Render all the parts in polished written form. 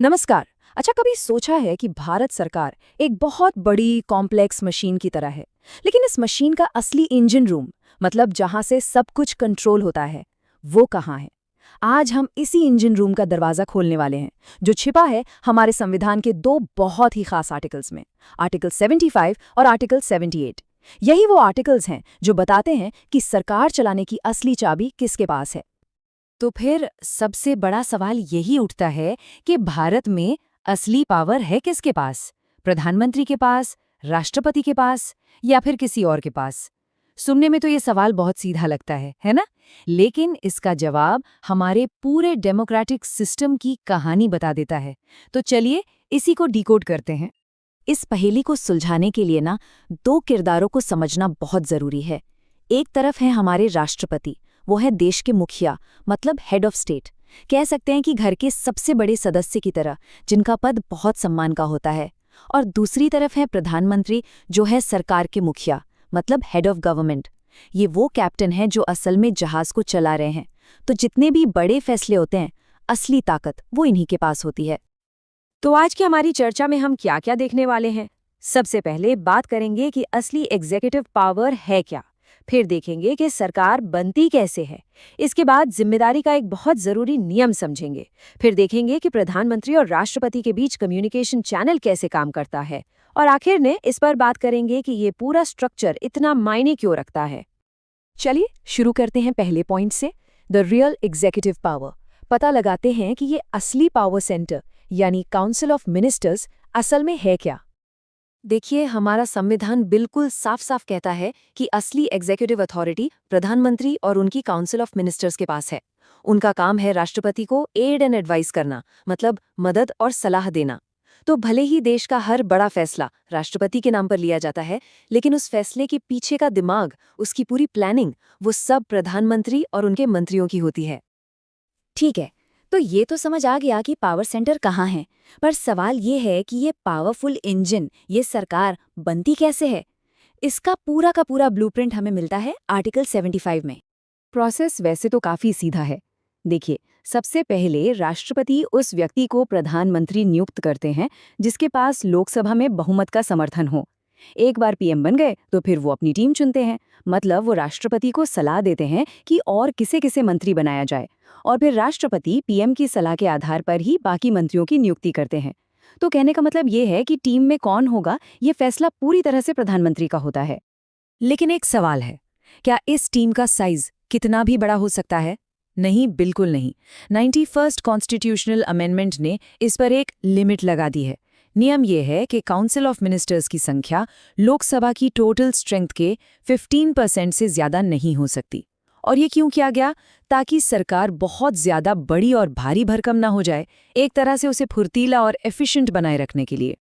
नमस्कार। अच्छा, कभी सोचा है कि भारत सरकार एक बहुत बड़ी कॉम्प्लेक्स मशीन की तरह है, लेकिन इस मशीन का असली इंजन रूम, मतलब जहां से सब कुछ कंट्रोल होता है, वो कहाँ है? आज हम इसी इंजन रूम का दरवाजा खोलने वाले हैं, जो छिपा है हमारे संविधान के दो बहुत ही खास आर्टिकल्स में, आर्टिकल 75 और आर्टिकल 78। यही वो आर्टिकल्स हैं जो बताते हैं कि सरकार चलाने की असली चाबी किसके पास है। तो फिर सबसे बड़ा सवाल यही उठता है कि भारत में असली पावर है किसके पास? प्रधानमंत्री के पास, राष्ट्रपति के पास या फिर किसी और के पास? सुनने में तो ये सवाल बहुत सीधा लगता है ना? लेकिन इसका जवाब हमारे पूरे डेमोक्रेटिक सिस्टम की कहानी बता देता है। तो चलिए इसी को डिकोड करते हैं। इस पहेली को सुलझाने के लिए ना, दो किरदारों को समझना बहुत जरूरी है। एक तरफ है हमारे राष्ट्रपति, वो है देश के मुखिया, मतलब हेड ऑफ स्टेट। कह सकते हैं कि घर के सबसे बड़े सदस्य की तरह, जिनका पद बहुत सम्मान का होता है। और दूसरी तरफ है प्रधानमंत्री, जो है सरकार के मुखिया, मतलब हेड ऑफ गवर्नमेंट। ये वो कैप्टन है जो असल में जहाज को चला रहे हैं। तो जितने भी बड़े फैसले होते हैं, असली ताकत वो इन्हीं के पास होती है। तो आज की हमारी चर्चा में हम क्या-क्या देखने वाले हैं? सबसे पहले बात करेंगे कि असली एग्जीक्यूटिव पावर है क्या। फिर देखेंगे कि सरकार बनती कैसे है। इसके बाद जिम्मेदारी का एक बहुत जरूरी नियम समझेंगे। फिर देखेंगे कि प्रधानमंत्री और राष्ट्रपति के बीच कम्युनिकेशन चैनल कैसे काम करता है। और आखिर में इस पर बात करेंगे कि ये पूरा स्ट्रक्चर इतना मायने क्यों रखता है। चलिए शुरू करते हैं पहले पॉइंट से, द रियल एग्जीक्यूटिव पावर। पता लगाते हैं कि ये असली पावर सेंटर यानी काउंसिल ऑफ मिनिस्टर्स असल में है क्या। देखिए, हमारा संविधान बिल्कुल साफ साफ कहता है कि असली एग्जीक्यूटिव अथॉरिटी प्रधानमंत्री और उनकी काउंसिल ऑफ मिनिस्टर्स के पास है। उनका काम है राष्ट्रपति को एड एंड एडवाइस करना, मतलब मदद और सलाह देना। तो भले ही देश का हर बड़ा फैसला राष्ट्रपति के नाम पर लिया जाता है, लेकिन उस फैसले के पीछे का दिमाग, उसकी पूरी प्लानिंग, वो सब प्रधानमंत्री और उनके मंत्रियों की होती है। ठीक है, तो ये तो समझ आ गया कि पावर सेंटर कहाँ है, पर सवाल ये है कि ये पावरफुल इंजन, ये सरकार बनती कैसे है। इसका पूरा का पूरा ब्लूप्रिंट हमें मिलता है आर्टिकल 75 में। प्रोसेस वैसे तो काफी सीधा है। देखिए, सबसे पहले राष्ट्रपति उस व्यक्ति को प्रधानमंत्री नियुक्त करते हैं जिसके पास लोकसभा में बहुमत का समर्थन हो। एक बार पीएम बन गए तो फिर वो अपनी टीम चुनते हैं, मतलब वो राष्ट्रपति को सलाह देते हैं कि और किसे किसे मंत्री बनाया जाए, और फिर राष्ट्रपति पीएम की सलाह के आधार पर ही बाकी मंत्रियों की नियुक्ति करते हैं। तो कहने का मतलब ये है कि टीम में कौन होगा, ये फैसला पूरी तरह से प्रधानमंत्री का होता है। लेकिन एक सवाल है, क्या इस टीम का साइज कितना भी बड़ा हो सकता है? नहीं, बिल्कुल नहीं। 91st कॉन्स्टिट्यूशनल अमेंडमेंट ने इस पर एक लिमिट लगा दी है। नियम यह है कि काउंसिल ऑफ मिनिस्टर्स की संख्या लोकसभा की टोटल स्ट्रेंथ के 15% से ज्यादा नहीं हो सकती। और ये क्यों किया गया? ताकि सरकार बहुत ज्यादा बड़ी और भारी भरकम ना हो जाए, एक तरह से उसे फुर्तीला और एफिशिएंट बनाए रखने के लिए।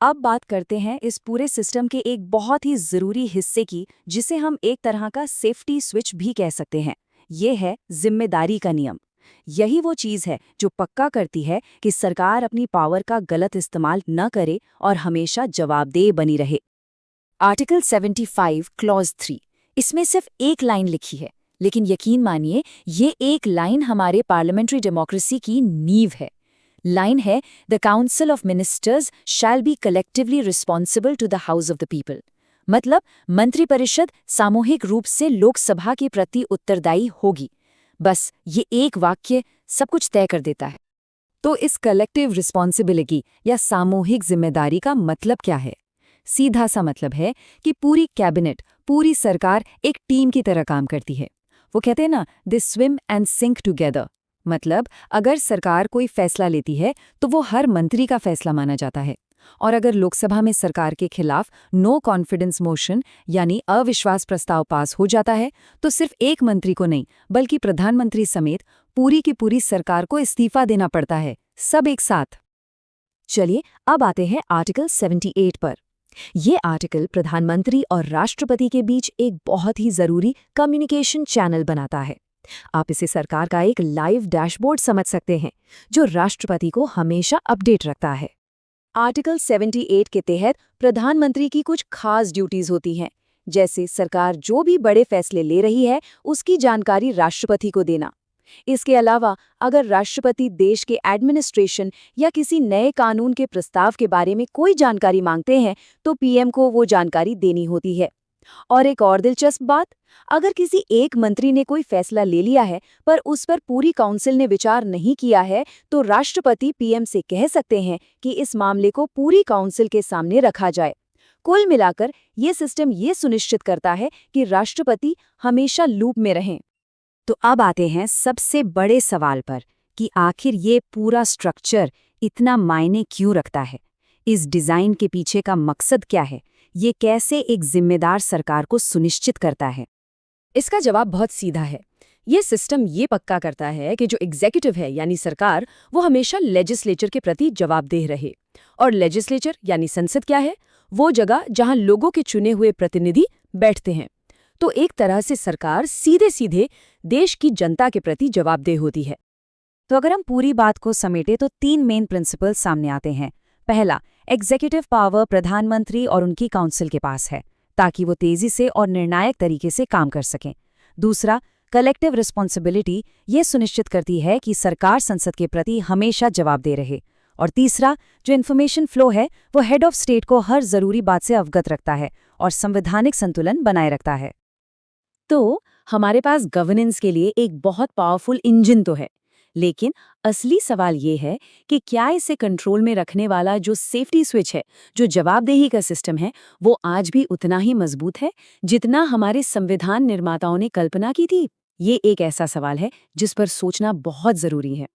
अब बात करते हैं इस पूरे सिस्टम के एक बहुत ही जरूरी हिस्से की, जिसे हम एक तरह का सेफ्टी स्विच भी कह सकते हैं। ये है जिम्मेदारी का नियम। यही वो चीज है जो पक्का करती है कि सरकार अपनी पावर का गलत इस्तेमाल न करे और हमेशा जवाबदेह बनी रहे। आर्टिकल 75 क्लॉज 3, इसमें सिर्फ एक लाइन लिखी है, लेकिन यकीन मानिए ये एक लाइन हमारे पार्लियामेंट्री डेमोक्रेसी की नींव है। लाइन है, the council of ministers shall be collectively responsible to the house of the people. मतलब मंत्रिपरिषद सामूहिक रूप से लोकसभा के प्रति उत्तरदायी होगी। बस ये एक वाक्य सब कुछ तय कर देता है। तो इस कलेक्टिव रिस्पॉन्सिबिलिटी या सामूहिक जिम्मेदारी का मतलब क्या है? सीधा सा मतलब है कि पूरी कैबिनेट, पूरी सरकार एक टीम की तरह काम करती है। वो कहते हैं ना, they swim and sink together. मतलब अगर सरकार कोई फैसला लेती है तो वो हर मंत्री का फैसला माना जाता है। और अगर लोकसभा में सरकार के खिलाफ नो कॉन्फिडेंस मोशन यानी अविश्वास प्रस्ताव पास हो जाता है, तो सिर्फ एक मंत्री को नहीं, बल्कि प्रधानमंत्री समेत पूरी की पूरी सरकार को इस्तीफा देना पड़ता है, सब एक साथ। चलिए अब आते हैं आर्टिकल 78 पर। ये आर्टिकल प्रधानमंत्री और राष्ट्रपति के बीच एक बहुत ही जरूरी कम्युनिकेशन चैनल बनाता है। आप इसे सरकार का एक लाइव डैशबोर्ड समझ सकते हैं, जो राष्ट्रपति को हमेशा अपडेट रखता है। आर्टिकल 78 के तहत प्रधानमंत्री की कुछ खास ड्यूटीज होती हैं, जैसे सरकार जो भी बड़े फैसले ले रही है उसकी जानकारी राष्ट्रपति को देना, इसके अलावा अगर राष्ट्रपति देश के एडमिनिस्ट्रेशन या किसी नए कानून के प्रस्ताव के बारे में कोई जानकारी मांगते हैं तो पीएम को वो जानकारी देनी होती है। और एक और दिलचस्प बात, अगर किसी एक मंत्री ने कोई फैसला ले लिया है पर उस पर पूरी काउंसिल ने विचार नहीं किया है तो राष्ट्रपति पीएम से कह सकते हैं कि इस मामले को पूरी काउंसिल के सामने रखा जाए। कुल मिलाकर ये सिस्टम ये सुनिश्चित करता है कि राष्ट्रपति हमेशा लूप में रहें। तो अब आते हैं सबसे बड़े सवाल पर कि आखिर ये पूरा स्ट्रक्चर इतना मायने क्यों रखता है? इस डिज़ाइन के पीछे का मकसद क्या है? ये कैसे एक जिम्मेदार सरकार को सुनिश्चित करता है? इसका जवाब बहुत सीधा है। ये सिस्टम ये पक्का करता है कि जो एग्जीक्यूटिव है यानी सरकार, वो हमेशा लेजिस्लेचर के प्रति जवाबदेह रहे। और लेजिस्लेचर यानी संसद क्या है? वो जगह जहां लोगों के चुने हुए प्रतिनिधि बैठते हैं। तो एक तरह से सरकार सीधे सीधे देश की जनता के प्रति जवाबदेह होती है। तो अगर हम पूरी बात को समेटे तो 3 मेन प्रिंसिपल सामने आते हैं। पहला, एग्जीक्यूटिव पावर प्रधानमंत्री और उनकी काउंसिल के पास है ताकि वो तेजी से और निर्णायक तरीके से काम कर सकें। दूसरा, कलेक्टिव रिस्पॉन्सिबिलिटी ये सुनिश्चित करती है कि सरकार संसद के प्रति हमेशा जवाबदेह रहे। और तीसरा, जो इन्फॉर्मेशन फ्लो है वो हेड ऑफ स्टेट को हर जरूरी बात से अवगत रखता है और संवैधानिक संतुलन बनाए रखता है। तो हमारे पास गवर्नेंस के लिए एक बहुत पावरफुल इंजन तो है, लेकिन असली सवाल ये है कि क्या इसे कंट्रोल में रखने वाला जो सेफ्टी स्विच है, जो जवाबदेही का सिस्टम है, वो आज भी उतना ही मजबूत है जितना हमारे संविधान निर्माताओं ने कल्पना की थी? ये एक ऐसा सवाल है जिस पर सोचना बहुत जरूरी है।